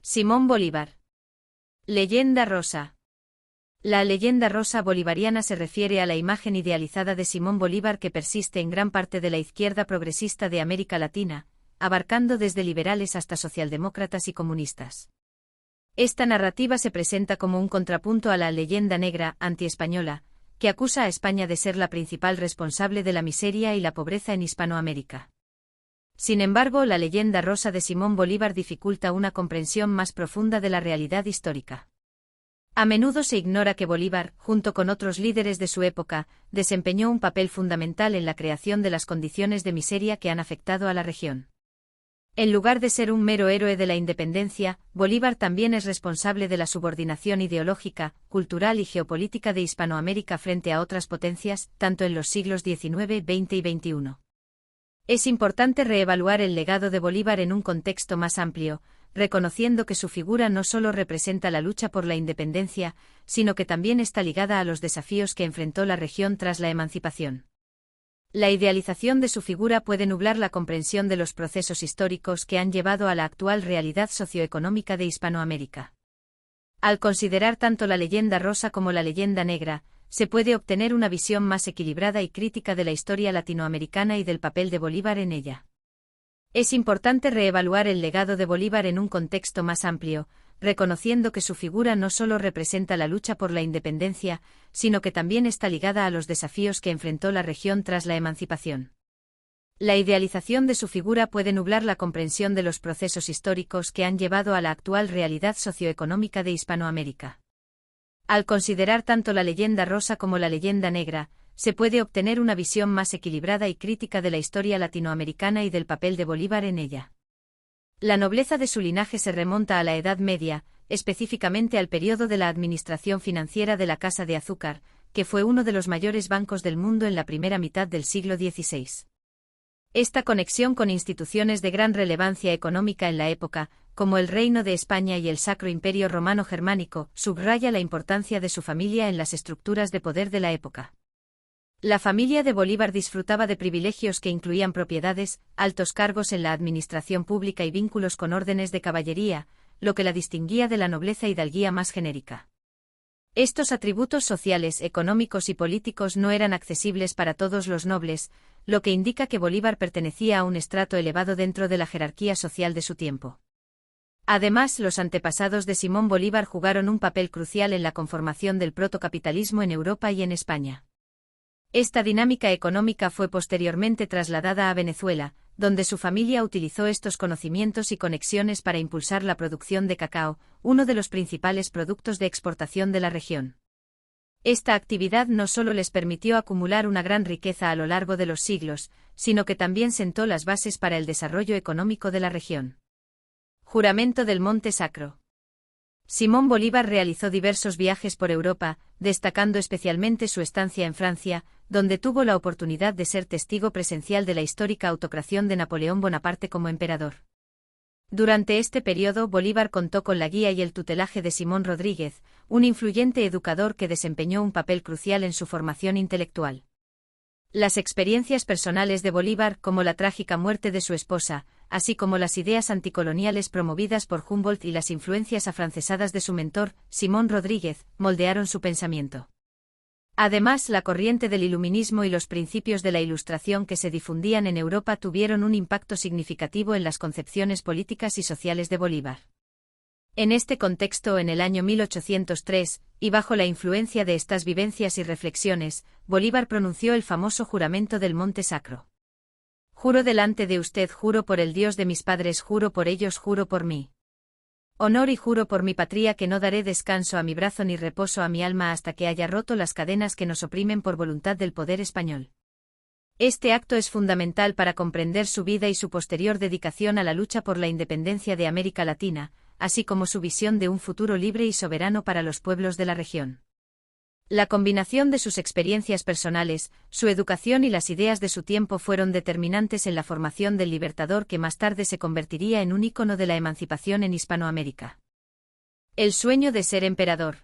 Simón Bolívar. Leyenda rosa. La leyenda rosa bolivariana se refiere a la imagen idealizada de Simón Bolívar que persiste en gran parte de la izquierda progresista de América Latina, abarcando desde liberales hasta socialdemócratas y comunistas. Esta narrativa se presenta como un contrapunto a la leyenda negra, antiespañola, que acusa a España de ser la principal responsable de la miseria y la pobreza en Hispanoamérica. Sin embargo, la leyenda rosa de Simón Bolívar dificulta una comprensión más profunda de la realidad histórica. A menudo se ignora que Bolívar, junto con otros líderes de su época, desempeñó un papel fundamental en la creación de las condiciones de miseria que han afectado a la región. En lugar de ser un mero héroe de la independencia, Bolívar también es responsable de la subordinación ideológica, cultural y geopolítica de Hispanoamérica frente a otras potencias, tanto en los siglos XIX, XX y XXI. Es importante reevaluar el legado de Bolívar en un contexto más amplio, reconociendo que su figura no solo representa la lucha por la independencia, sino que también está ligada a los desafíos que enfrentó la región tras la emancipación. La idealización de su figura puede nublar la comprensión de los procesos históricos que han llevado a la actual realidad socioeconómica de Hispanoamérica. Al considerar tanto la leyenda rosa como la leyenda negra, se puede obtener una visión más equilibrada y crítica de la historia latinoamericana y del papel de Bolívar en ella. Es importante reevaluar el legado de Bolívar en un contexto más amplio, reconociendo que su figura no solo representa la lucha por la independencia, sino que también está ligada a los desafíos que enfrentó la región tras la emancipación. La idealización de su figura puede nublar la comprensión de los procesos históricos que han llevado a la actual realidad socioeconómica de Hispanoamérica. Al considerar tanto la leyenda rosa como la leyenda negra, se puede obtener una visión más equilibrada y crítica de la historia latinoamericana y del papel de Bolívar en ella. La nobleza de su linaje se remonta a la Edad Media, específicamente al periodo de la administración financiera de la Casa de Azúcar, que fue uno de los mayores bancos del mundo en la primera mitad del siglo XVI. Esta conexión con instituciones de gran relevancia económica en la época, como el Reino de España y el Sacro Imperio Romano Germánico, subraya la importancia de su familia en las estructuras de poder de la época. La familia de Bolívar disfrutaba de privilegios que incluían propiedades, altos cargos en la administración pública y vínculos con órdenes de caballería, lo que la distinguía de la nobleza hidalguía más genérica. Estos atributos sociales, económicos y políticos no eran accesibles para todos los nobles, lo que indica que Bolívar pertenecía a un estrato elevado dentro de la jerarquía social de su tiempo. Además, los antepasados de Simón Bolívar jugaron un papel crucial en la conformación del protocapitalismo en Europa y en España. Esta dinámica económica fue posteriormente trasladada a Venezuela, donde su familia utilizó estos conocimientos y conexiones para impulsar la producción de cacao, uno de los principales productos de exportación de la región. Esta actividad no solo les permitió acumular una gran riqueza a lo largo de los siglos, sino que también sentó las bases para el desarrollo económico de la región. Juramento del Monte Sacro. Simón Bolívar realizó diversos viajes por Europa, destacando especialmente su estancia en Francia, donde tuvo la oportunidad de ser testigo presencial de la histórica autocración de Napoleón Bonaparte como emperador. Durante este periodo, Bolívar contó con la guía y el tutelaje de Simón Rodríguez, un influyente educador que desempeñó un papel crucial en su formación intelectual. Las experiencias personales de Bolívar, como la trágica muerte de su esposa, así como las ideas anticoloniales promovidas por Humboldt y las influencias afrancesadas de su mentor, Simón Rodríguez, moldearon su pensamiento. Además, la corriente del iluminismo y los principios de la Ilustración que se difundían en Europa tuvieron un impacto significativo en las concepciones políticas y sociales de Bolívar. En este contexto, en el año 1803, y bajo la influencia de estas vivencias y reflexiones, Bolívar pronunció el famoso juramento del Monte Sacro. Juro delante de usted, juro por el Dios de mis padres, juro por ellos, juro por mí. Honor y juro por mi patria que no daré descanso a mi brazo ni reposo a mi alma hasta que haya roto las cadenas que nos oprimen por voluntad del poder español. Este acto es fundamental para comprender su vida y su posterior dedicación a la lucha por la independencia de América Latina, así como su visión de un futuro libre y soberano para los pueblos de la región. La combinación de sus experiencias personales, su educación y las ideas de su tiempo fueron determinantes en la formación del libertador que más tarde se convertiría en un ícono de la emancipación en Hispanoamérica. El sueño de ser emperador.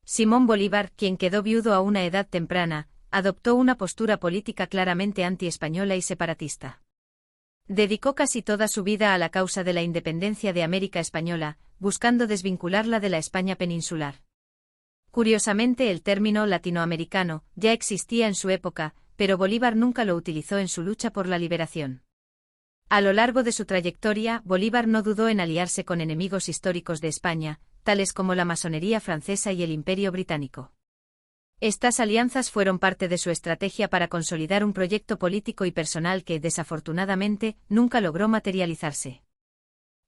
Simón Bolívar, quien quedó viudo a una edad temprana, adoptó una postura política claramente anti-española y separatista. Dedicó casi toda su vida a la causa de la independencia de América Española, buscando desvincularla de la España peninsular. Curiosamente, el término latinoamericano ya existía en su época, pero Bolívar nunca lo utilizó en su lucha por la liberación. A lo largo de su trayectoria, Bolívar no dudó en aliarse con enemigos históricos de España, tales como la masonería francesa y el Imperio británico. Estas alianzas fueron parte de su estrategia para consolidar un proyecto político y personal que, desafortunadamente, nunca logró materializarse.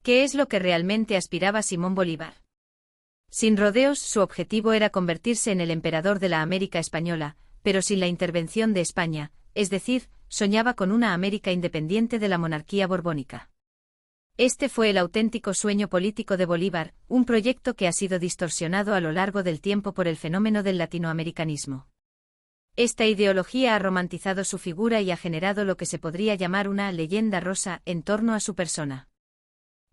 ¿Qué es lo que realmente aspiraba Simón Bolívar? Sin rodeos, su objetivo era convertirse en el emperador de la América española, pero sin la intervención de España, es decir, soñaba con una América independiente de la monarquía borbónica. Este fue el auténtico sueño político de Bolívar, un proyecto que ha sido distorsionado a lo largo del tiempo por el fenómeno del latinoamericanismo. Esta ideología ha romantizado su figura y ha generado lo que se podría llamar una leyenda rosa en torno a su persona.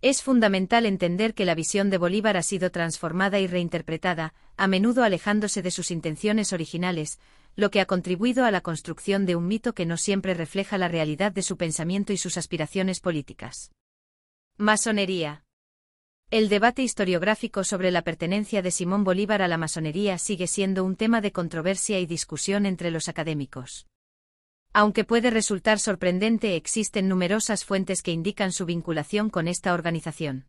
Es fundamental entender que la visión de Bolívar ha sido transformada y reinterpretada, a menudo alejándose de sus intenciones originales, lo que ha contribuido a la construcción de un mito que no siempre refleja la realidad de su pensamiento y sus aspiraciones políticas. Masonería. El debate historiográfico sobre la pertenencia de Simón Bolívar a la masonería sigue siendo un tema de controversia y discusión entre los académicos. Aunque puede resultar sorprendente, existen numerosas fuentes que indican su vinculación con esta organización.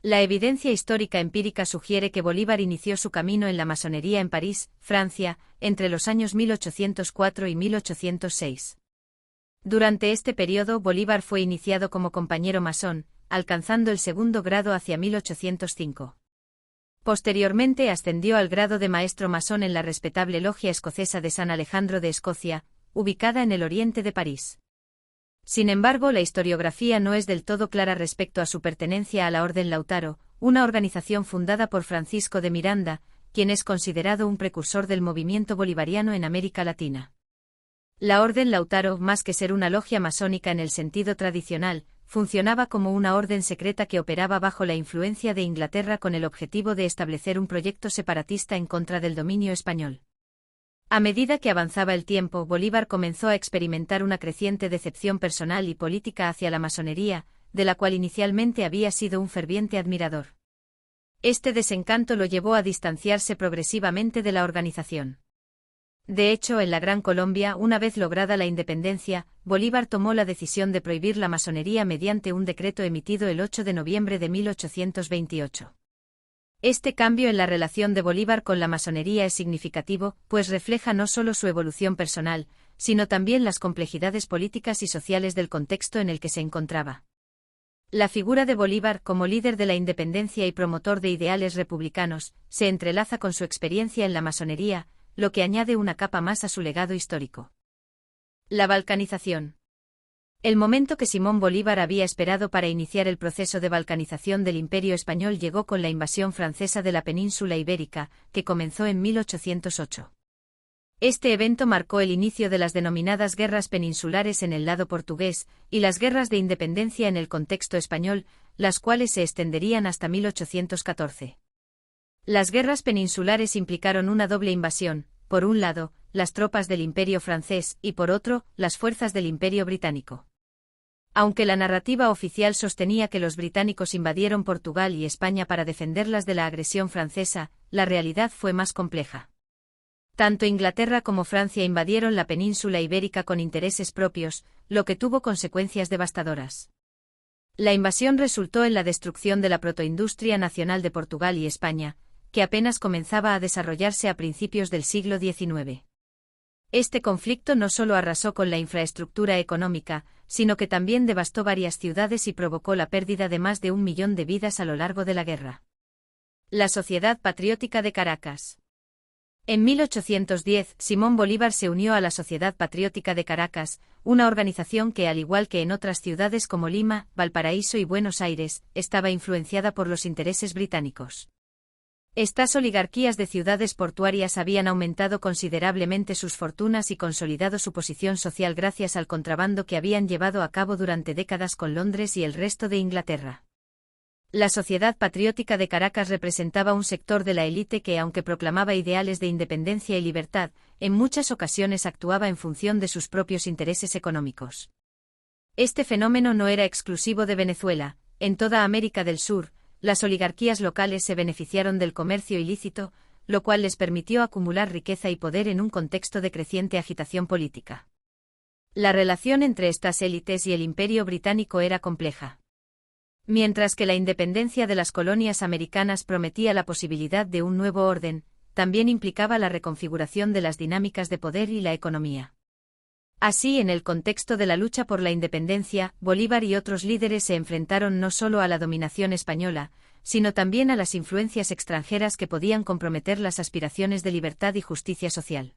La evidencia histórica empírica sugiere que Bolívar inició su camino en la masonería en París, Francia, entre los años 1804 y 1806. Durante este periodo, Bolívar fue iniciado como compañero masón, alcanzando el segundo grado hacia 1805. Posteriormente ascendió al grado de maestro masón en la respetable logia escocesa de San Alejandro de Escocia, ubicada en el oriente de París. Sin embargo, la historiografía no es del todo clara respecto a su pertenencia a la Orden Lautaro, una organización fundada por Francisco de Miranda, quien es considerado un precursor del movimiento bolivariano en América Latina. La Orden Lautaro, más que ser una logia masónica en el sentido tradicional, funcionaba como una orden secreta que operaba bajo la influencia de Inglaterra con el objetivo de establecer un proyecto separatista en contra del dominio español. A medida que avanzaba el tiempo, Bolívar comenzó a experimentar una creciente decepción personal y política hacia la masonería, de la cual inicialmente había sido un ferviente admirador. Este desencanto lo llevó a distanciarse progresivamente de la organización. De hecho, en la Gran Colombia, una vez lograda la independencia, Bolívar tomó la decisión de prohibir la masonería mediante un decreto emitido el 8 de noviembre de 1828. Este cambio en la relación de Bolívar con la masonería es significativo, pues refleja no solo su evolución personal, sino también las complejidades políticas y sociales del contexto en el que se encontraba. La figura de Bolívar como líder de la independencia y promotor de ideales republicanos se entrelaza con su experiencia en la masonería, lo que añade una capa más a su legado histórico. La balcanización. El momento que Simón Bolívar había esperado para iniciar el proceso de balcanización del Imperio español llegó con la invasión francesa de la península ibérica, que comenzó en 1808. Este evento marcó el inicio de las denominadas guerras peninsulares en el lado portugués, y las guerras de independencia en el contexto español, las cuales se extenderían hasta 1814. Las guerras peninsulares implicaron una doble invasión, por un lado, las tropas del Imperio francés y por otro, las fuerzas del Imperio británico. Aunque la narrativa oficial sostenía que los británicos invadieron Portugal y España para defenderlas de la agresión francesa, la realidad fue más compleja. Tanto Inglaterra como Francia invadieron la península ibérica con intereses propios, lo que tuvo consecuencias devastadoras. La invasión resultó en la destrucción de la protoindustria nacional de Portugal y España, que apenas comenzaba a desarrollarse a principios del siglo XIX. Este conflicto no solo arrasó con la infraestructura económica, sino que también devastó varias ciudades y provocó la pérdida de más de 1 millón de vidas a lo largo de la guerra. La Sociedad Patriótica de Caracas. En 1810, Simón Bolívar se unió a la Sociedad Patriótica de Caracas, una organización que, al igual que en otras ciudades como Lima, Valparaíso y Buenos Aires, estaba influenciada por los intereses británicos. Estas oligarquías de ciudades portuarias habían aumentado considerablemente sus fortunas y consolidado su posición social gracias al contrabando que habían llevado a cabo durante décadas con Londres y el resto de Inglaterra. La Sociedad Patriótica de Caracas representaba un sector de la élite que, aunque proclamaba ideales de independencia y libertad, en muchas ocasiones actuaba en función de sus propios intereses económicos. Este fenómeno no era exclusivo de Venezuela. En toda América del Sur, las oligarquías locales se beneficiaron del comercio ilícito, lo cual les permitió acumular riqueza y poder en un contexto de creciente agitación política. La relación entre estas élites y el Imperio británico era compleja. Mientras que la independencia de las colonias americanas prometía la posibilidad de un nuevo orden, también implicaba la reconfiguración de las dinámicas de poder y la economía. Así, en el contexto de la lucha por la independencia, Bolívar y otros líderes se enfrentaron no solo a la dominación española, sino también a las influencias extranjeras que podían comprometer las aspiraciones de libertad y justicia social.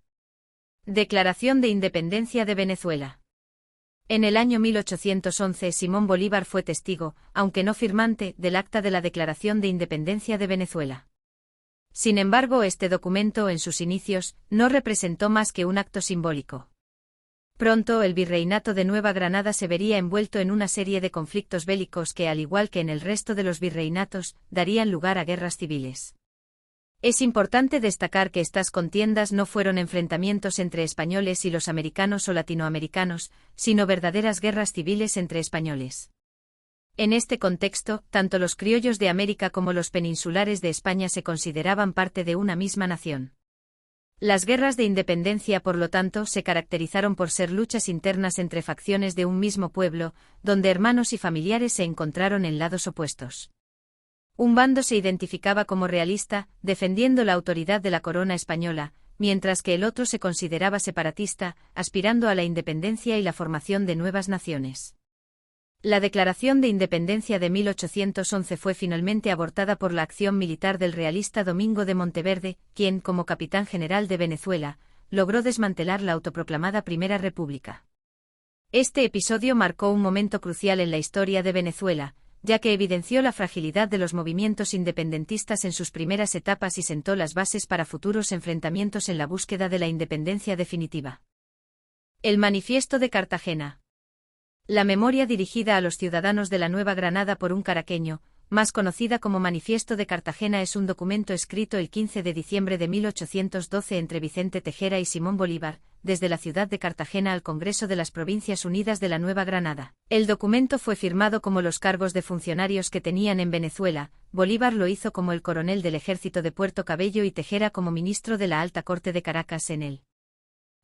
Declaración de Independencia de Venezuela. En el año 1811 Simón Bolívar fue testigo, aunque no firmante, del acta de la Declaración de Independencia de Venezuela. Sin embargo, este documento, en sus inicios, no representó más que un acto simbólico. Pronto el virreinato de Nueva Granada se vería envuelto en una serie de conflictos bélicos que, al igual que en el resto de los virreinatos, darían lugar a guerras civiles. Es importante destacar que estas contiendas no fueron enfrentamientos entre españoles y los americanos o latinoamericanos, sino verdaderas guerras civiles entre españoles. En este contexto, tanto los criollos de América como los peninsulares de España se consideraban parte de una misma nación. Las guerras de independencia, por lo tanto, se caracterizaron por ser luchas internas entre facciones de un mismo pueblo, donde hermanos y familiares se encontraron en lados opuestos. Un bando se identificaba como realista, defendiendo la autoridad de la corona española, mientras que el otro se consideraba separatista, aspirando a la independencia y la formación de nuevas naciones. La Declaración de Independencia de 1811 fue finalmente abortada por la acción militar del realista Domingo de Monteverde, quien, como capitán general de Venezuela, logró desmantelar la autoproclamada Primera República. Este episodio marcó un momento crucial en la historia de Venezuela, ya que evidenció la fragilidad de los movimientos independentistas en sus primeras etapas y sentó las bases para futuros enfrentamientos en la búsqueda de la independencia definitiva. El Manifiesto de Cartagena. La memoria dirigida a los ciudadanos de la Nueva Granada por un caraqueño, más conocida como Manifiesto de Cartagena, es un documento escrito el 15 de diciembre de 1812 entre Vicente Tejera y Simón Bolívar, desde la ciudad de Cartagena al Congreso de las Provincias Unidas de la Nueva Granada. El documento fue firmado como los cargos de funcionarios que tenían en Venezuela. Bolívar lo hizo como el coronel del ejército de Puerto Cabello y Tejera como ministro de la Alta Corte de Caracas en el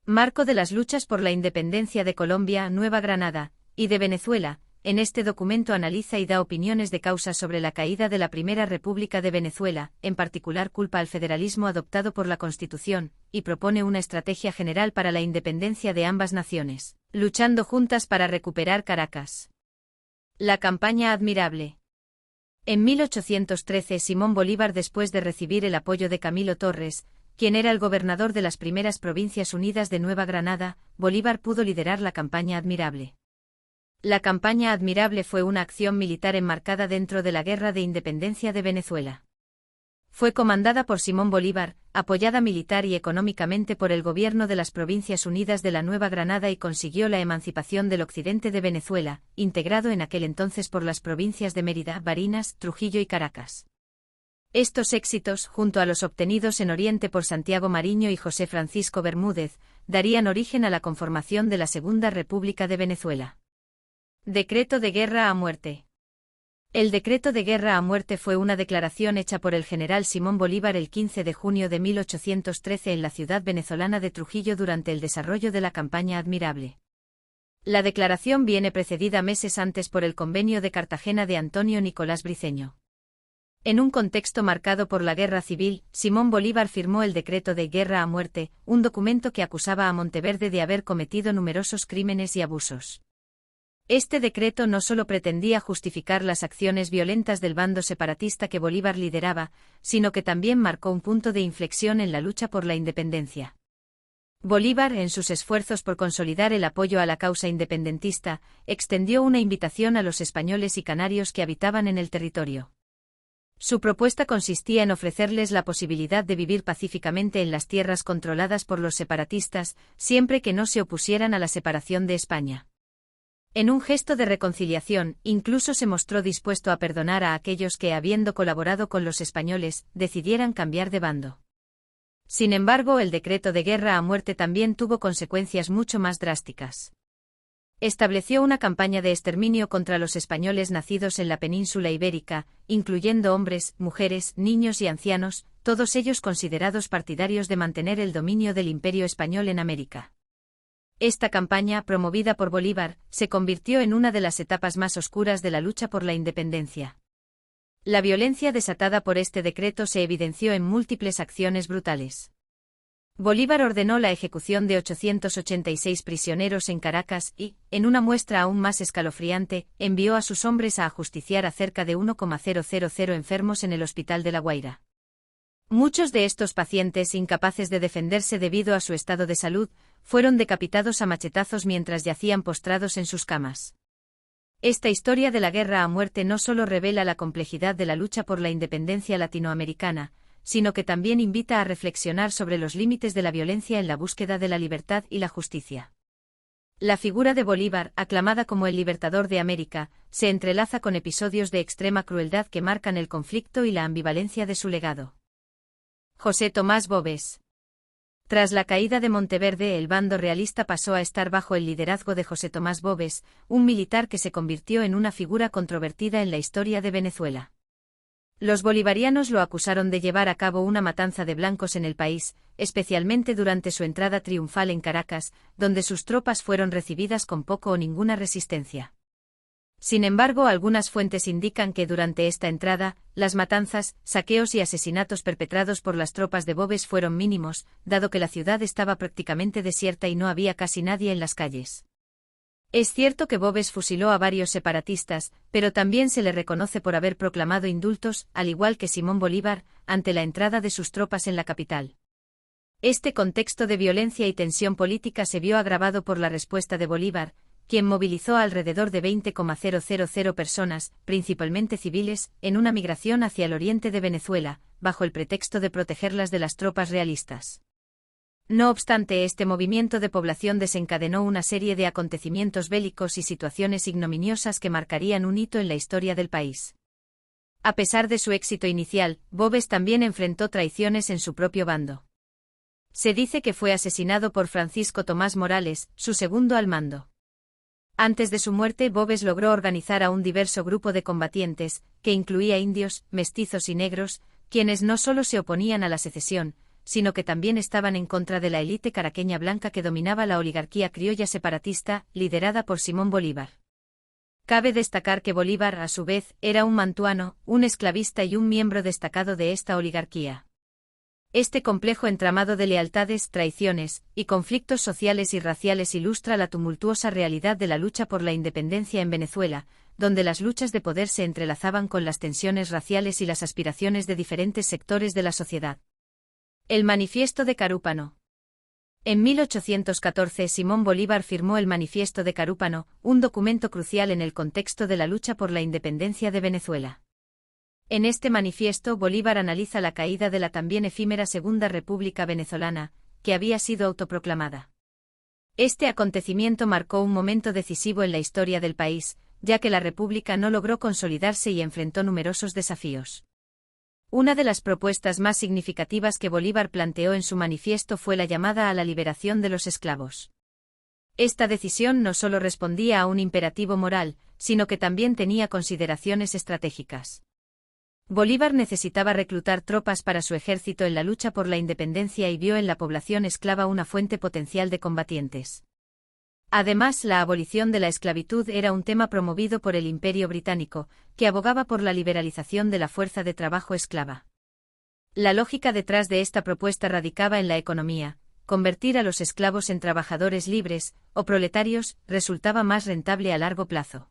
marco de las luchas por la independencia de Colombia, Nueva Granada y de Venezuela. En este documento analiza y da opiniones de causa sobre la caída de la Primera República de Venezuela, en particular culpa al federalismo adoptado por la Constitución, y propone una estrategia general para la independencia de ambas naciones, luchando juntas para recuperar Caracas. La campaña admirable. En 1813 Simón Bolívar, después de recibir el apoyo de Camilo Torres, quien era el gobernador de las primeras Provincias Unidas de Nueva Granada, Bolívar pudo liderar la campaña admirable. La campaña admirable fue una acción militar enmarcada dentro de la Guerra de Independencia de Venezuela. Fue comandada por Simón Bolívar, apoyada militar y económicamente por el gobierno de las Provincias Unidas de la Nueva Granada, y consiguió la emancipación del occidente de Venezuela, integrado en aquel entonces por las provincias de Mérida, Barinas, Trujillo y Caracas. Estos éxitos, junto a los obtenidos en Oriente por Santiago Mariño y José Francisco Bermúdez, darían origen a la conformación de la Segunda República de Venezuela. Decreto de guerra a muerte. El decreto de guerra a muerte fue una declaración hecha por el general Simón Bolívar el 15 de junio de 1813 en la ciudad venezolana de Trujillo durante el desarrollo de la campaña admirable. La declaración viene precedida meses antes por el Convenio de Cartagena de Antonio Nicolás Briceño. En un contexto marcado por la guerra civil, Simón Bolívar firmó el decreto de guerra a muerte, un documento que acusaba a Monteverde de haber cometido numerosos crímenes y abusos. Este decreto no solo pretendía justificar las acciones violentas del bando separatista que Bolívar lideraba, sino que también marcó un punto de inflexión en la lucha por la independencia. Bolívar, en sus esfuerzos por consolidar el apoyo a la causa independentista, extendió una invitación a los españoles y canarios que habitaban en el territorio. Su propuesta consistía en ofrecerles la posibilidad de vivir pacíficamente en las tierras controladas por los separatistas, siempre que no se opusieran a la separación de España. En un gesto de reconciliación, incluso se mostró dispuesto a perdonar a aquellos que, habiendo colaborado con los españoles, decidieran cambiar de bando. Sin embargo, el decreto de guerra a muerte también tuvo consecuencias mucho más drásticas. Estableció una campaña de exterminio contra los españoles nacidos en la península ibérica, incluyendo hombres, mujeres, niños y ancianos, todos ellos considerados partidarios de mantener el dominio del Imperio español en América. Esta campaña, promovida por Bolívar, se convirtió en una de las etapas más oscuras de la lucha por la independencia. La violencia desatada por este decreto se evidenció en múltiples acciones brutales. Bolívar ordenó la ejecución de 886 prisioneros en Caracas y, en una muestra aún más escalofriante, envió a sus hombres a ajusticiar a cerca de 1,000 enfermos en el Hospital de La Guaira. Muchos de estos pacientes, incapaces de defenderse debido a su estado de salud, fueron decapitados a machetazos mientras yacían postrados en sus camas. Esta historia de la guerra a muerte no solo revela la complejidad de la lucha por la independencia latinoamericana, sino que también invita a reflexionar sobre los límites de la violencia en la búsqueda de la libertad y la justicia. La figura de Bolívar, aclamada como el libertador de América, se entrelaza con episodios de extrema crueldad que marcan el conflicto y la ambivalencia de su legado. José Tomás Boves. Tras la caída de Monteverde, el bando realista pasó a estar bajo el liderazgo de José Tomás Boves, un militar que se convirtió en una figura controvertida en la historia de Venezuela. Los bolivarianos lo acusaron de llevar a cabo una matanza de blancos en el país, especialmente durante su entrada triunfal en Caracas, donde sus tropas fueron recibidas con poco o ninguna resistencia. Sin embargo, algunas fuentes indican que durante esta entrada, las matanzas, saqueos y asesinatos perpetrados por las tropas de Boves fueron mínimos, dado que la ciudad estaba prácticamente desierta y no había casi nadie en las calles. Es cierto que Boves fusiló a varios separatistas, pero también se le reconoce por haber proclamado indultos, al igual que Simón Bolívar, ante la entrada de sus tropas en la capital. Este contexto de violencia y tensión política se vio agravado por la respuesta de Bolívar, quien movilizó a alrededor de 20,000 personas, principalmente civiles, en una migración hacia el oriente de Venezuela, bajo el pretexto de protegerlas de las tropas realistas. No obstante, este movimiento de población desencadenó una serie de acontecimientos bélicos y situaciones ignominiosas que marcarían un hito en la historia del país. A pesar de su éxito inicial, Boves también enfrentó traiciones en su propio bando. Se dice que fue asesinado por Francisco Tomás Morales, su segundo al mando. Antes de su muerte, Boves logró organizar a un diverso grupo de combatientes, que incluía indios, mestizos y negros, quienes no solo se oponían a la secesión, sino que también estaban en contra de la élite caraqueña blanca que dominaba la oligarquía criolla separatista, liderada por Simón Bolívar. Cabe destacar que Bolívar, a su vez, era un mantuano, un esclavista y un miembro destacado de esta oligarquía. Este complejo entramado de lealtades, traiciones y conflictos sociales y raciales ilustra la tumultuosa realidad de la lucha por la independencia en Venezuela, donde las luchas de poder se entrelazaban con las tensiones raciales y las aspiraciones de diferentes sectores de la sociedad. El Manifiesto de Carúpano. En 1814 Simón Bolívar firmó el Manifiesto de Carúpano, un documento crucial en el contexto de la lucha por la independencia de Venezuela. En este manifiesto Bolívar analiza la caída de la también efímera Segunda República Venezolana, que había sido autoproclamada. Este acontecimiento marcó un momento decisivo en la historia del país, ya que la República no logró consolidarse y enfrentó numerosos desafíos. Una de las propuestas más significativas que Bolívar planteó en su manifiesto fue la llamada a la liberación de los esclavos. Esta decisión no solo respondía a un imperativo moral, sino que también tenía consideraciones estratégicas. Bolívar necesitaba reclutar tropas para su ejército en la lucha por la independencia y vio en la población esclava una fuente potencial de combatientes. Además, la abolición de la esclavitud era un tema promovido por el Imperio Británico, que abogaba por la liberalización de la fuerza de trabajo esclava. La lógica detrás de esta propuesta radicaba en la economía. Convertir a los esclavos en trabajadores libres, o proletarios, resultaba más rentable a largo plazo.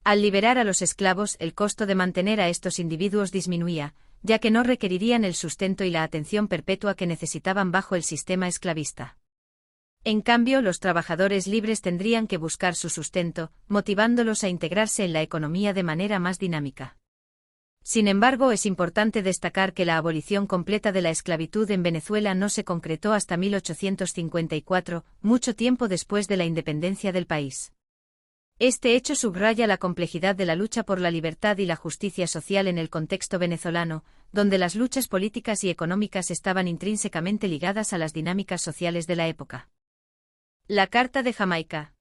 Al liberar a los esclavos, el costo de mantener a estos individuos disminuía, ya que no requerirían el sustento y la atención perpetua que necesitaban bajo el sistema esclavista. En cambio, los trabajadores libres tendrían que buscar su sustento, motivándolos a integrarse en la economía de manera más dinámica. Sin embargo, es importante destacar que la abolición completa de la esclavitud en Venezuela no se concretó hasta 1854, mucho tiempo después de la independencia del país. Este hecho subraya la complejidad de la lucha por la libertad y la justicia social en el contexto venezolano, donde las luchas políticas y económicas estaban intrínsecamente ligadas a las dinámicas sociales de la época. La Carta de Jamaica.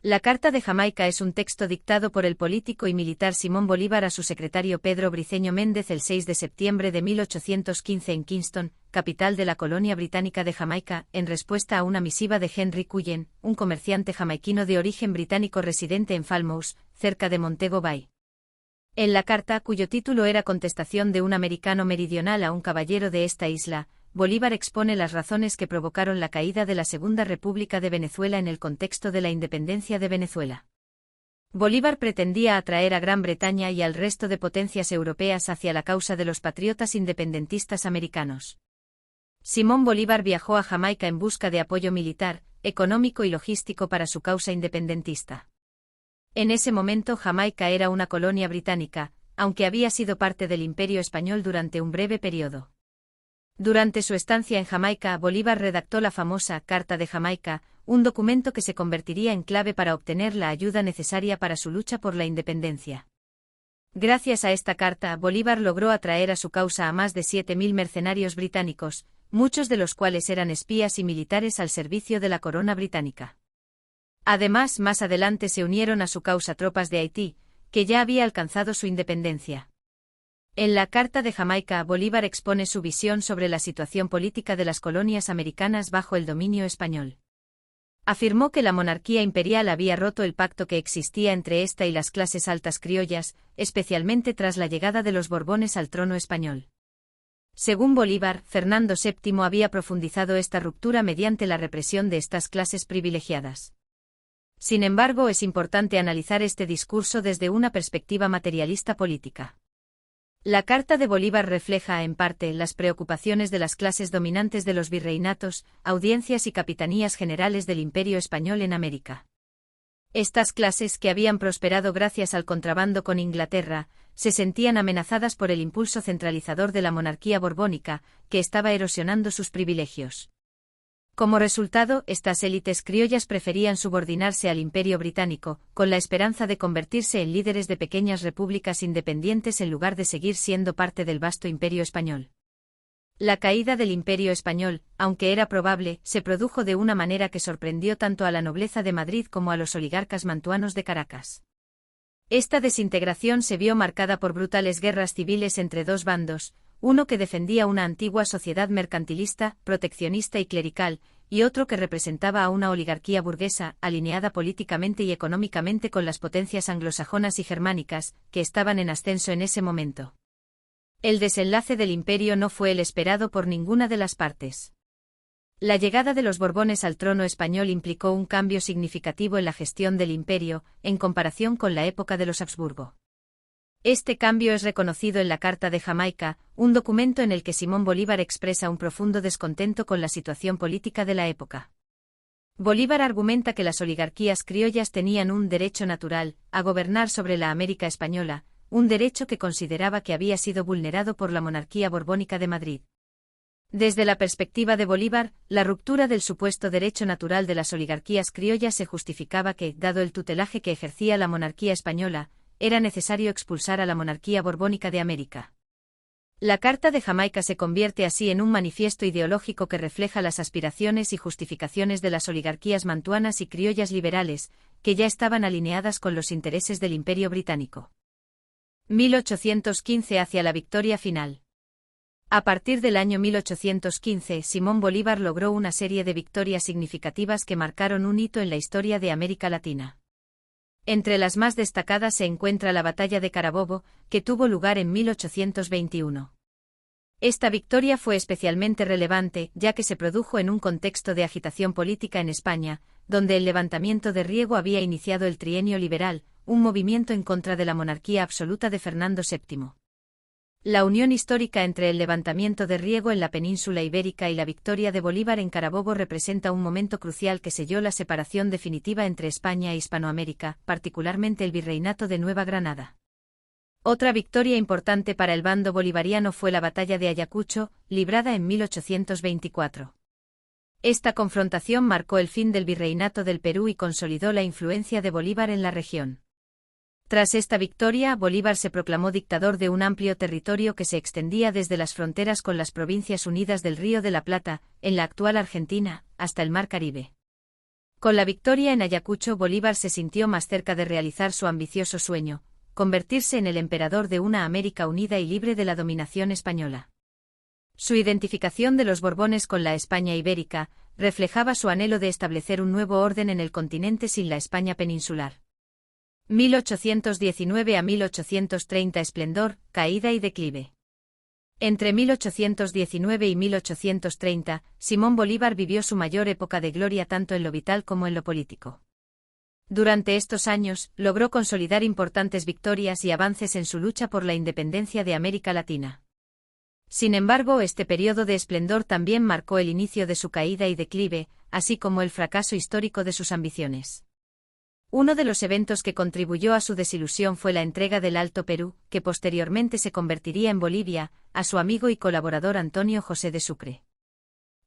La Carta de Jamaica es un texto dictado por el político y militar Simón Bolívar a su secretario Pedro Briceño Méndez el 6 de septiembre de 1815 en Kingston, capital de la colonia británica de Jamaica, en respuesta a una misiva de Henry Cullen, un comerciante jamaiquino de origen británico residente en Falmouth, cerca de Montego Bay. En la carta, cuyo título era Contestación de un americano meridional a un caballero de esta isla, Bolívar expone las razones que provocaron la caída de la Segunda República de Venezuela en el contexto de la independencia de Venezuela. Bolívar pretendía atraer a Gran Bretaña y al resto de potencias europeas hacia la causa de los patriotas independentistas americanos. Simón Bolívar viajó a Jamaica en busca de apoyo militar, económico y logístico para su causa independentista. En ese momento Jamaica era una colonia británica, aunque había sido parte del Imperio Español durante un breve periodo. Durante su estancia en Jamaica, Bolívar redactó la famosa Carta de Jamaica, un documento que se convertiría en clave para obtener la ayuda necesaria para su lucha por la independencia. Gracias a esta carta, Bolívar logró atraer a su causa a más de 7.000 mercenarios británicos, muchos de los cuales eran espías y militares al servicio de la corona británica. Además, más adelante se unieron a su causa tropas de Haití, que ya había alcanzado su independencia. En la Carta de Jamaica, Bolívar expone su visión sobre la situación política de las colonias americanas bajo el dominio español. Afirmó que la monarquía imperial había roto el pacto que existía entre esta y las clases altas criollas, especialmente tras la llegada de los Borbones al trono español. Según Bolívar, Fernando VII había profundizado esta ruptura mediante la represión de estas clases privilegiadas. Sin embargo, es importante analizar este discurso desde una perspectiva materialista política. La Carta de Bolívar refleja, en parte, las preocupaciones de las clases dominantes de los virreinatos, audiencias y capitanías generales del Imperio Español en América. Estas clases, que habían prosperado gracias al contrabando con Inglaterra, se sentían amenazadas por el impulso centralizador de la monarquía borbónica, que estaba erosionando sus privilegios. Como resultado, estas élites criollas preferían subordinarse al Imperio británico, con la esperanza de convertirse en líderes de pequeñas repúblicas independientes en lugar de seguir siendo parte del vasto Imperio español. La caída del Imperio español, aunque era probable, se produjo de una manera que sorprendió tanto a la nobleza de Madrid como a los oligarcas mantuanos de Caracas. Esta desintegración se vio marcada por brutales guerras civiles entre dos bandos, uno que defendía una antigua sociedad mercantilista, proteccionista y clerical, y otro que representaba a una oligarquía burguesa, alineada políticamente y económicamente con las potencias anglosajonas y germánicas, que estaban en ascenso en ese momento. El desenlace del imperio no fue el esperado por ninguna de las partes. La llegada de los Borbones al trono español implicó un cambio significativo en la gestión del imperio, en comparación con la época de los Habsburgo. Este cambio es reconocido en la Carta de Jamaica, un documento en el que Simón Bolívar expresa un profundo descontento con la situación política de la época. Bolívar argumenta que las oligarquías criollas tenían un derecho natural a gobernar sobre la América española, un derecho que consideraba que había sido vulnerado por la monarquía borbónica de Madrid. Desde la perspectiva de Bolívar, la ruptura del supuesto derecho natural de las oligarquías criollas se justificaba que, dado el tutelaje que ejercía la monarquía española, era necesario expulsar a la monarquía borbónica de América. La Carta de Jamaica se convierte así en un manifiesto ideológico que refleja las aspiraciones y justificaciones de las oligarquías mantuanas y criollas liberales, que ya estaban alineadas con los intereses del Imperio británico. 1815 hacia la victoria final. A partir del año 1815, Simón Bolívar logró una serie de victorias significativas que marcaron un hito en la historia de América Latina. Entre las más destacadas se encuentra la Batalla de Carabobo, que tuvo lugar en 1821. Esta victoria fue especialmente relevante, ya que se produjo en un contexto de agitación política en España, donde el levantamiento de Riego había iniciado el Trienio Liberal, un movimiento en contra de la monarquía absoluta de Fernando VII. La unión histórica entre el levantamiento de Riego en la península ibérica y la victoria de Bolívar en Carabobo representa un momento crucial que selló la separación definitiva entre España e Hispanoamérica, particularmente el Virreinato de Nueva Granada. Otra victoria importante para el bando bolivariano fue la Batalla de Ayacucho, librada en 1824. Esta confrontación marcó el fin del Virreinato del Perú y consolidó la influencia de Bolívar en la región. Tras esta victoria, Bolívar se proclamó dictador de un amplio territorio que se extendía desde las fronteras con las Provincias Unidas del Río de la Plata, en la actual Argentina, hasta el Mar Caribe. Con la victoria en Ayacucho, Bolívar se sintió más cerca de realizar su ambicioso sueño, convertirse en el emperador de una América unida y libre de la dominación española. Su identificación de los Borbones con la España ibérica reflejaba su anhelo de establecer un nuevo orden en el continente sin la España peninsular. 1819 a 1830 esplendor, caída y declive. Entre 1819 y 1830, Simón Bolívar vivió su mayor época de gloria tanto en lo vital como en lo político. Durante estos años, logró consolidar importantes victorias y avances en su lucha por la independencia de América Latina. Sin embargo, este periodo de esplendor también marcó el inicio de su caída y declive, así como el fracaso histórico de sus ambiciones. Uno de los eventos que contribuyó a su desilusión fue la entrega del Alto Perú, que posteriormente se convertiría en Bolivia, a su amigo y colaborador Antonio José de Sucre.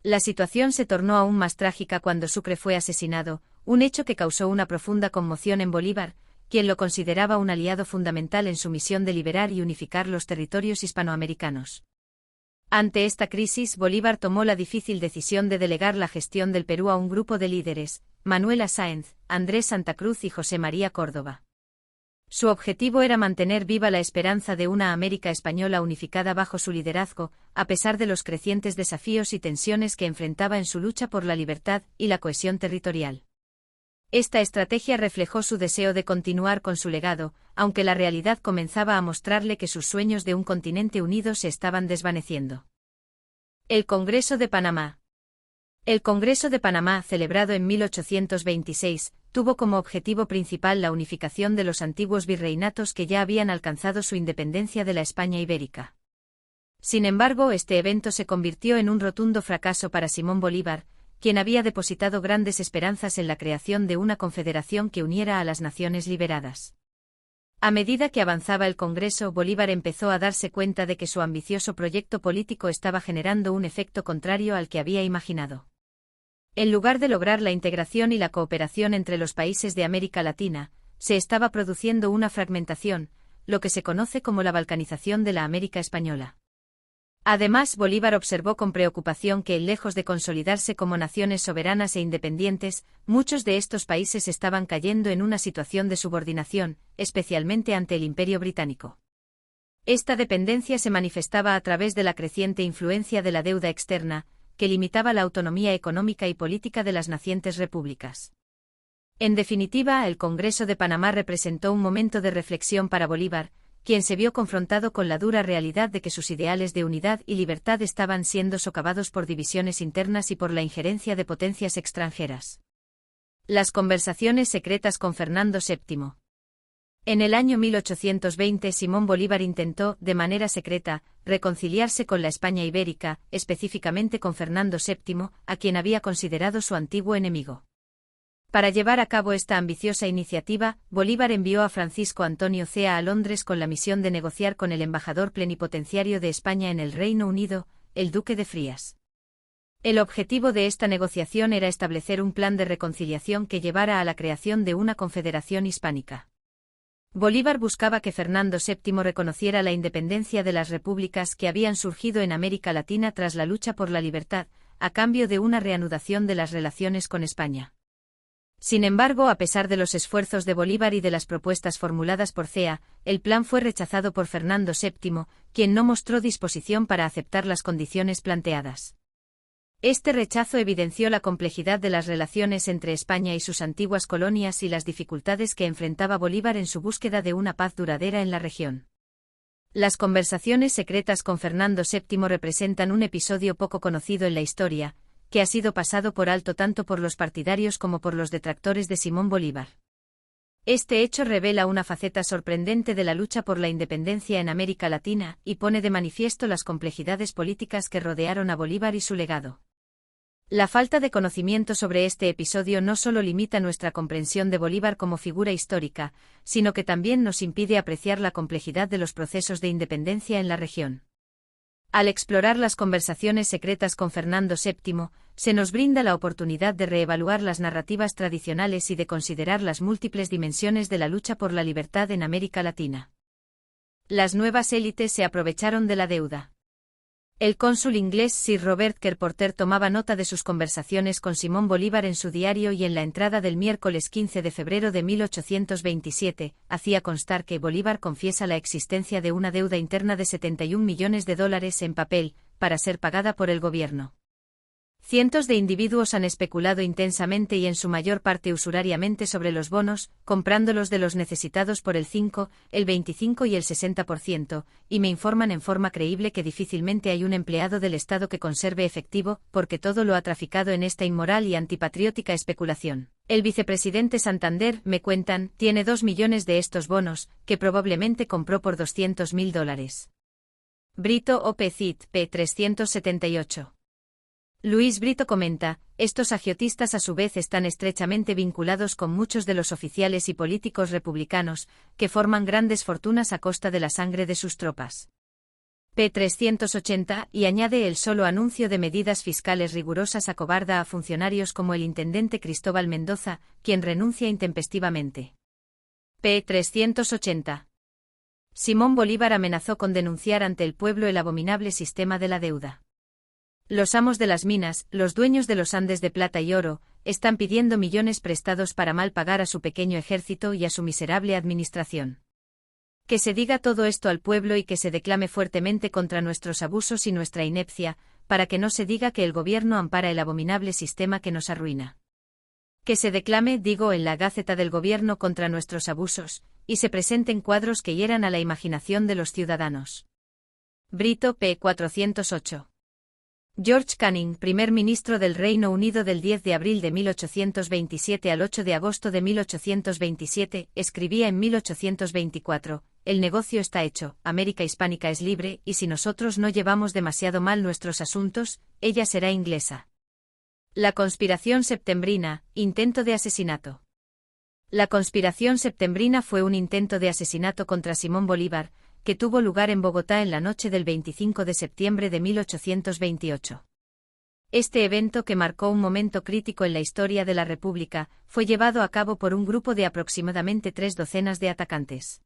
La situación se tornó aún más trágica cuando Sucre fue asesinado, un hecho que causó una profunda conmoción en Bolívar, quien lo consideraba un aliado fundamental en su misión de liberar y unificar los territorios hispanoamericanos. Ante esta crisis, Bolívar tomó la difícil decisión de delegar la gestión del Perú a un grupo de líderes, Manuela Sáenz, Andrés Santa Cruz y José María Córdoba. Su objetivo era mantener viva la esperanza de una América española unificada bajo su liderazgo, a pesar de los crecientes desafíos y tensiones que enfrentaba en su lucha por la libertad y la cohesión territorial. Esta estrategia reflejó su deseo de continuar con su legado, aunque la realidad comenzaba a mostrarle que sus sueños de un continente unido se estaban desvaneciendo. El Congreso de Panamá. El Congreso de Panamá, celebrado en 1826, tuvo como objetivo principal la unificación de los antiguos virreinatos que ya habían alcanzado su independencia de la España ibérica. Sin embargo, este evento se convirtió en un rotundo fracaso para Simón Bolívar, quien había depositado grandes esperanzas en la creación de una confederación que uniera a las naciones liberadas. A medida que avanzaba el Congreso, Bolívar empezó a darse cuenta de que su ambicioso proyecto político estaba generando un efecto contrario al que había imaginado. En lugar de lograr la integración y la cooperación entre los países de América Latina, se estaba produciendo una fragmentación, lo que se conoce como la balcanización de la América española. Además, Bolívar observó con preocupación que, lejos de consolidarse como naciones soberanas e independientes, muchos de estos países estaban cayendo en una situación de subordinación, especialmente ante el Imperio británico. Esta dependencia se manifestaba a través de la creciente influencia de la deuda externa, que limitaba la autonomía económica y política de las nacientes repúblicas. En definitiva, el Congreso de Panamá representó un momento de reflexión para Bolívar, quien se vio confrontado con la dura realidad de que sus ideales de unidad y libertad estaban siendo socavados por divisiones internas y por la injerencia de potencias extranjeras. Las conversaciones secretas con Fernando VII. En el año 1820, Simón Bolívar intentó, de manera secreta, reconciliarse con la España ibérica, específicamente con Fernando VII, a quien había considerado su antiguo enemigo. Para llevar a cabo esta ambiciosa iniciativa, Bolívar envió a Francisco Antonio Cea a Londres con la misión de negociar con el embajador plenipotenciario de España en el Reino Unido, el duque de Frías. El objetivo de esta negociación era establecer un plan de reconciliación que llevara a la creación de una confederación hispánica. Bolívar buscaba que Fernando VII reconociera la independencia de las repúblicas que habían surgido en América Latina tras la lucha por la libertad, a cambio de una reanudación de las relaciones con España. Sin embargo, a pesar de los esfuerzos de Bolívar y de las propuestas formuladas por Cea, el plan fue rechazado por Fernando VII, quien no mostró disposición para aceptar las condiciones planteadas. Este rechazo evidenció la complejidad de las relaciones entre España y sus antiguas colonias y las dificultades que enfrentaba Bolívar en su búsqueda de una paz duradera en la región. Las conversaciones secretas con Fernando VII representan un episodio poco conocido en la historia, que ha sido pasado por alto tanto por los partidarios como por los detractores de Simón Bolívar. Este hecho revela una faceta sorprendente de la lucha por la independencia en América Latina y pone de manifiesto las complejidades políticas que rodearon a Bolívar y su legado. La falta de conocimiento sobre este episodio no solo limita nuestra comprensión de Bolívar como figura histórica, sino que también nos impide apreciar la complejidad de los procesos de independencia en la región. Al explorar las conversaciones secretas con Fernando VII, se nos brinda la oportunidad de reevaluar las narrativas tradicionales y de considerar las múltiples dimensiones de la lucha por la libertad en América Latina. Las nuevas élites se aprovecharon de la deuda. El cónsul inglés Sir Robert Kerr Porter tomaba nota de sus conversaciones con Simón Bolívar en su diario y en la entrada del miércoles 15 de febrero de 1827, hacía constar que Bolívar confiesa la existencia de una deuda interna de 71 millones de dólares en papel, para ser pagada por el gobierno. Cientos de individuos han especulado intensamente y en su mayor parte usurariamente sobre los bonos, comprándolos de los necesitados por el 5, el 25 y el 60%, y me informan en forma creíble que difícilmente hay un empleado del Estado que conserve efectivo, porque todo lo ha traficado en esta inmoral y antipatriótica especulación. El vicepresidente Santander, me cuentan, tiene 2 millones de estos bonos, que probablemente compró por 200.000 dólares. Brito O. P. Cit. p. 378. Luis Brito comenta, estos agiotistas a su vez están estrechamente vinculados con muchos de los oficiales y políticos republicanos, que forman grandes fortunas a costa de la sangre de sus tropas. P. 380, y añade el solo anuncio de medidas fiscales rigurosas acobarda a funcionarios como el intendente Cristóbal Mendoza, quien renuncia intempestivamente. P. 380. Simón Bolívar amenazó con denunciar ante el pueblo el abominable sistema de la deuda. Los amos de las minas, los dueños de los Andes de plata y oro, están pidiendo millones prestados para mal pagar a su pequeño ejército y a su miserable administración. Que se diga todo esto al pueblo y que se declame fuertemente contra nuestros abusos y nuestra inepcia, para que no se diga que el gobierno ampara el abominable sistema que nos arruina. Que se declame, digo, en la Gáceta del Gobierno contra nuestros abusos, y se presenten cuadros que hieran a la imaginación de los ciudadanos. Brito p. 408. George Canning, primer ministro del Reino Unido del 10 de abril de 1827 al 8 de agosto de 1827, escribía en 1824, el negocio está hecho, América Hispánica es libre, y si nosotros no llevamos demasiado mal nuestros asuntos, ella será inglesa. La conspiración septembrina, intento de asesinato. La conspiración septembrina fue un intento de asesinato contra Simón Bolívar, que tuvo lugar en Bogotá en la noche del 25 de septiembre de 1828. Este evento, que marcó un momento crítico en la historia de la República, fue llevado a cabo por un grupo de aproximadamente 3 docenas de atacantes.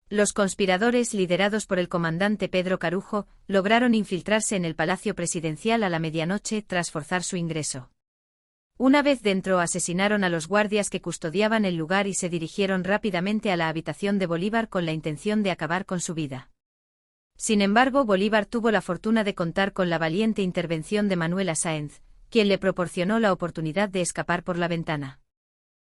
Los conspiradores, liderados por el comandante Pedro Carujo, lograron infiltrarse en el Palacio Presidencial a la medianoche tras forzar su ingreso. Una vez dentro asesinaron a los guardias que custodiaban el lugar y se dirigieron rápidamente a la habitación de Bolívar con la intención de acabar con su vida. Sin embargo, Bolívar tuvo la fortuna de contar con la valiente intervención de Manuela Sáenz, quien le proporcionó la oportunidad de escapar por la ventana.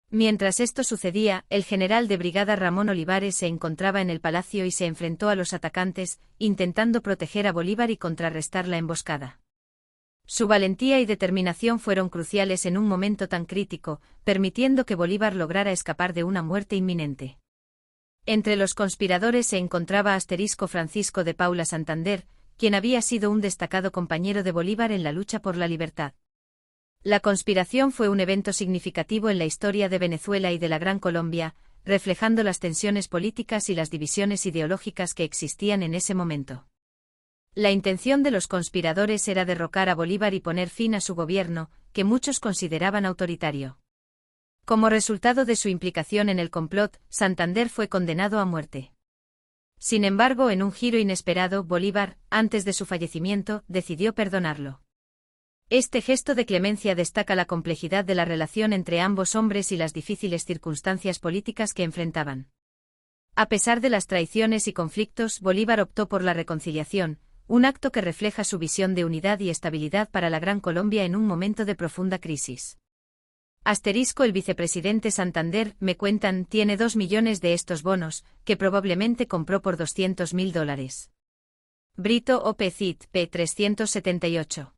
Mientras esto sucedía, el general de brigada Ramón Olivares se encontraba en el palacio y se enfrentó a los atacantes, intentando proteger a Bolívar y contrarrestar la emboscada. Su valentía y determinación fueron cruciales en un momento tan crítico, permitiendo que Bolívar lograra escapar de una muerte inminente. Entre los conspiradores se encontraba Asterisco Francisco de Paula Santander, quien había sido un destacado compañero de Bolívar en la lucha por la libertad. La conspiración fue un evento significativo en la historia de Venezuela y de la Gran Colombia, reflejando las tensiones políticas y las divisiones ideológicas que existían en ese momento. La intención de los conspiradores era derrocar a Bolívar y poner fin a su gobierno, que muchos consideraban autoritario. Como resultado de su implicación en el complot, Santander fue condenado a muerte. Sin embargo, en un giro inesperado, Bolívar, antes de su fallecimiento, decidió perdonarlo. Este gesto de clemencia destaca la complejidad de la relación entre ambos hombres y las difíciles circunstancias políticas que enfrentaban. A pesar de las traiciones y conflictos, Bolívar optó por la reconciliación, un acto que refleja su visión de unidad y estabilidad para la Gran Colombia en un momento de profunda crisis. Asterisco el vicepresidente Santander, me cuentan, tiene 2 millones de estos bonos, que probablemente compró por 200.000 dólares. Brito O. P. Cit. p. 378.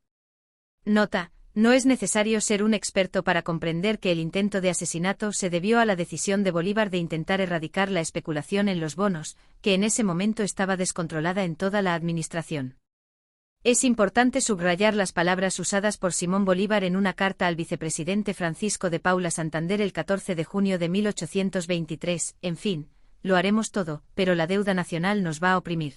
Nota: no es necesario ser un experto para comprender que el intento de asesinato se debió a la decisión de Bolívar de intentar erradicar la especulación en los bonos, que en ese momento estaba descontrolada en toda la administración. Es importante subrayar las palabras usadas por Simón Bolívar en una carta al vicepresidente Francisco de Paula Santander el 14 de junio de 1823, en fin, lo haremos todo, pero la deuda nacional nos va a oprimir.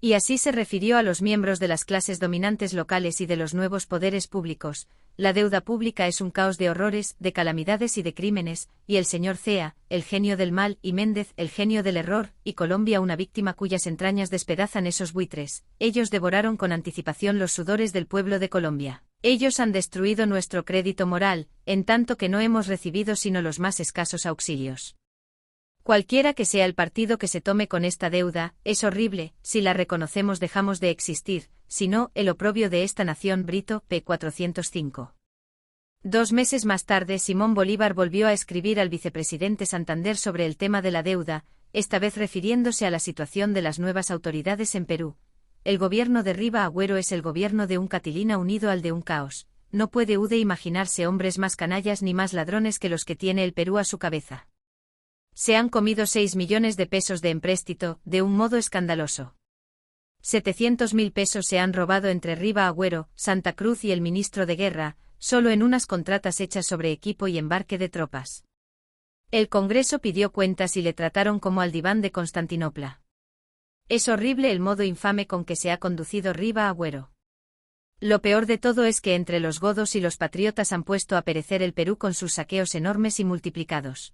Y así se refirió a los miembros de las clases dominantes locales y de los nuevos poderes públicos: la deuda pública es un caos de horrores, de calamidades y de crímenes, y el señor Cea, el genio del mal, y Méndez, el genio del error, y Colombia una víctima cuyas entrañas despedazan esos buitres. Ellos devoraron con anticipación los sudores del pueblo de Colombia. Ellos han destruido nuestro crédito moral, en tanto que no hemos recibido sino los más escasos auxilios. Cualquiera que sea el partido que se tome con esta deuda, es horrible. Si la reconocemos dejamos de existir, si no, el oprobio de esta nación. Brito, p. 405. 2 meses más tarde Simón Bolívar volvió a escribir al vicepresidente Santander sobre el tema de la deuda, esta vez refiriéndose a la situación de las nuevas autoridades en Perú. El gobierno de Riva Agüero es el gobierno de un Catilina unido al de un caos. No puede imaginarse hombres más canallas ni más ladrones que los que tiene el Perú a su cabeza. Se han comido 6 millones de pesos de empréstito, de un modo escandaloso. 700.000 pesos se han robado entre Riva Agüero, Santa Cruz y el ministro de Guerra, solo en unas contratas hechas sobre equipo y embarque de tropas. El Congreso pidió cuentas y le trataron como al diván de Constantinopla. Es horrible el modo infame con que se ha conducido Riva Agüero. Lo peor de todo es que entre los godos y los patriotas han puesto a perecer el Perú con sus saqueos enormes y multiplicados.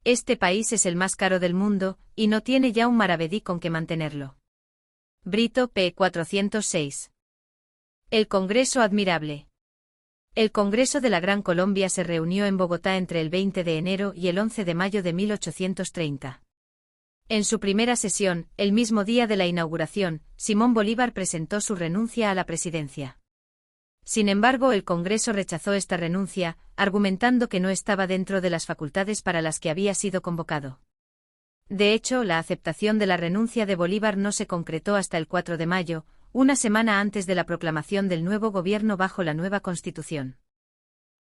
Este país es el más caro del mundo, y no tiene ya un maravedí con que mantenerlo. Brito, p. 406. El Congreso admirable. El Congreso de la Gran Colombia se reunió en Bogotá entre el 20 de enero y el 11 de mayo de 1830. En su primera sesión, el mismo día de la inauguración, Simón Bolívar presentó su renuncia a la presidencia. Sin embargo, el Congreso rechazó esta renuncia, argumentando que no estaba dentro de las facultades para las que había sido convocado. De hecho, la aceptación de la renuncia de Bolívar no se concretó hasta el 4 de mayo, una semana antes de la proclamación del nuevo gobierno bajo la nueva Constitución.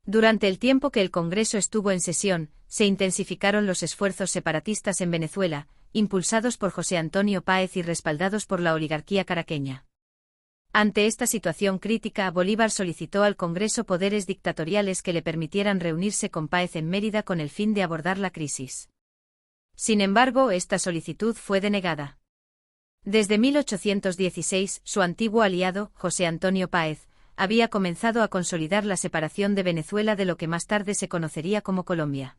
Durante el tiempo que el Congreso estuvo en sesión, se intensificaron los esfuerzos separatistas en Venezuela, impulsados por José Antonio Páez y respaldados por la oligarquía caraqueña. Ante esta situación crítica, Bolívar solicitó al Congreso poderes dictatoriales que le permitieran reunirse con Páez en Mérida con el fin de abordar la crisis. Sin embargo, esta solicitud fue denegada. Desde 1816, su antiguo aliado, José Antonio Páez, había comenzado a consolidar la separación de Venezuela de lo que más tarde se conocería como Colombia.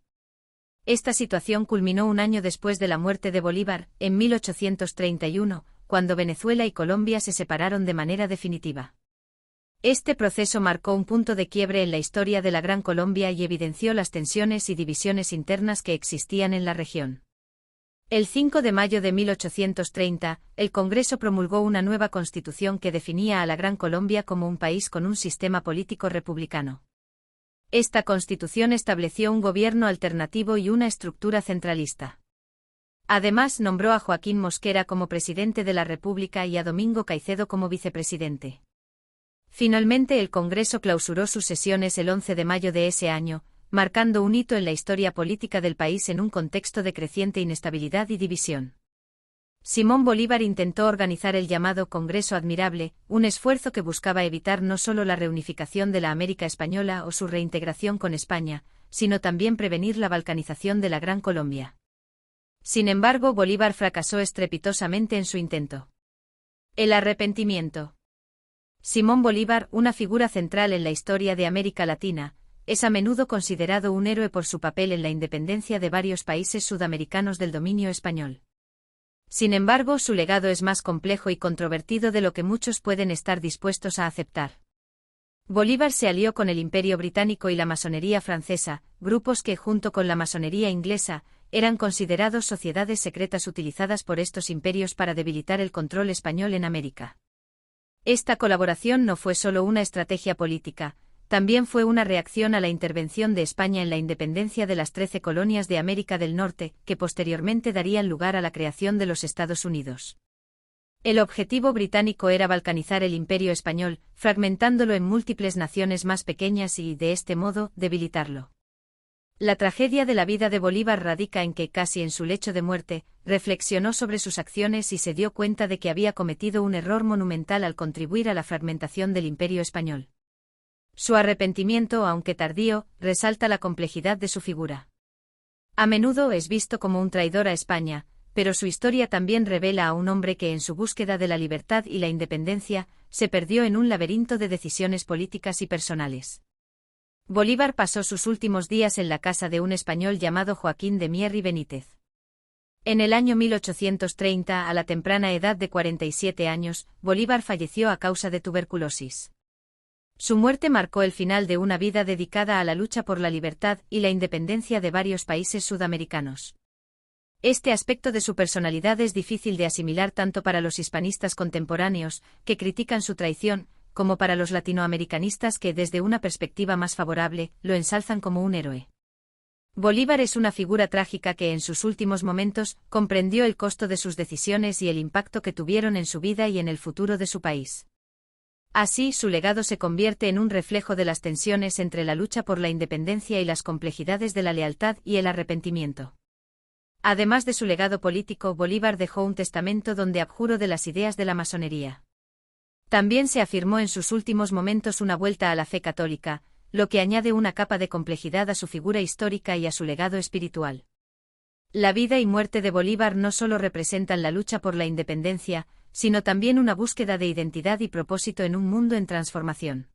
Esta situación culminó un año después de la muerte de Bolívar, en 1831, cuando Venezuela y Colombia se separaron de manera definitiva. Este proceso marcó un punto de quiebre en la historia de la Gran Colombia y evidenció las tensiones y divisiones internas que existían en la región. El 5 de mayo de 1830, el Congreso promulgó una nueva constitución que definía a la Gran Colombia como un país con un sistema político republicano. Esta constitución estableció un gobierno alternativo y una estructura centralista. Además, nombró a Joaquín Mosquera como presidente de la República y a Domingo Caicedo como vicepresidente. Finalmente, el Congreso clausuró sus sesiones el 11 de mayo de ese año, marcando un hito en la historia política del país en un contexto de creciente inestabilidad y división. Simón Bolívar intentó organizar el llamado Congreso Admirable, un esfuerzo que buscaba evitar no solo la reunificación de la América española o su reintegración con España, sino también prevenir la balcanización de la Gran Colombia. Sin embargo, Bolívar fracasó estrepitosamente en su intento. El arrepentimiento. Simón Bolívar, una figura central en la historia de América Latina, es a menudo considerado un héroe por su papel en la independencia de varios países sudamericanos del dominio español. Sin embargo, su legado es más complejo y controvertido de lo que muchos pueden estar dispuestos a aceptar. Bolívar se alió con el Imperio Británico y la masonería francesa, grupos que, junto con la masonería inglesa, eran considerados sociedades secretas utilizadas por estos imperios para debilitar el control español en América. Esta colaboración no fue solo una estrategia política, también fue una reacción a la intervención de España en la independencia de las 13 colonias de América del Norte, que posteriormente darían lugar a la creación de los Estados Unidos. El objetivo británico era balcanizar el imperio español, fragmentándolo en múltiples naciones más pequeñas y, de este modo, debilitarlo. La tragedia de la vida de Bolívar radica en que, casi en su lecho de muerte, reflexionó sobre sus acciones y se dio cuenta de que había cometido un error monumental al contribuir a la fragmentación del imperio español. Su arrepentimiento, aunque tardío, resalta la complejidad de su figura. A menudo es visto como un traidor a España, pero su historia también revela a un hombre que en su búsqueda de la libertad y la independencia, se perdió en un laberinto de decisiones políticas y personales. Bolívar pasó sus últimos días en la casa de un español llamado Joaquín de Mier y Benítez. En el año 1830, a la temprana edad de 47 años, Bolívar falleció a causa de tuberculosis. Su muerte marcó el final de una vida dedicada a la lucha por la libertad y la independencia de varios países sudamericanos. Este aspecto de su personalidad es difícil de asimilar tanto para los hispanistas contemporáneos, que critican su traición, como para los latinoamericanistas que, desde una perspectiva más favorable, lo ensalzan como un héroe. Bolívar es una figura trágica que en sus últimos momentos comprendió el costo de sus decisiones y el impacto que tuvieron en su vida y en el futuro de su país. Así, su legado se convierte en un reflejo de las tensiones entre la lucha por la independencia y las complejidades de la lealtad y el arrepentimiento. Además de su legado político, Bolívar dejó un testamento donde abjuró de las ideas de la masonería. También se afirmó en sus últimos momentos una vuelta a la fe católica, lo que añade una capa de complejidad a su figura histórica y a su legado espiritual. La vida y muerte de Bolívar no solo representan la lucha por la independencia, sino también una búsqueda de identidad y propósito en un mundo en transformación.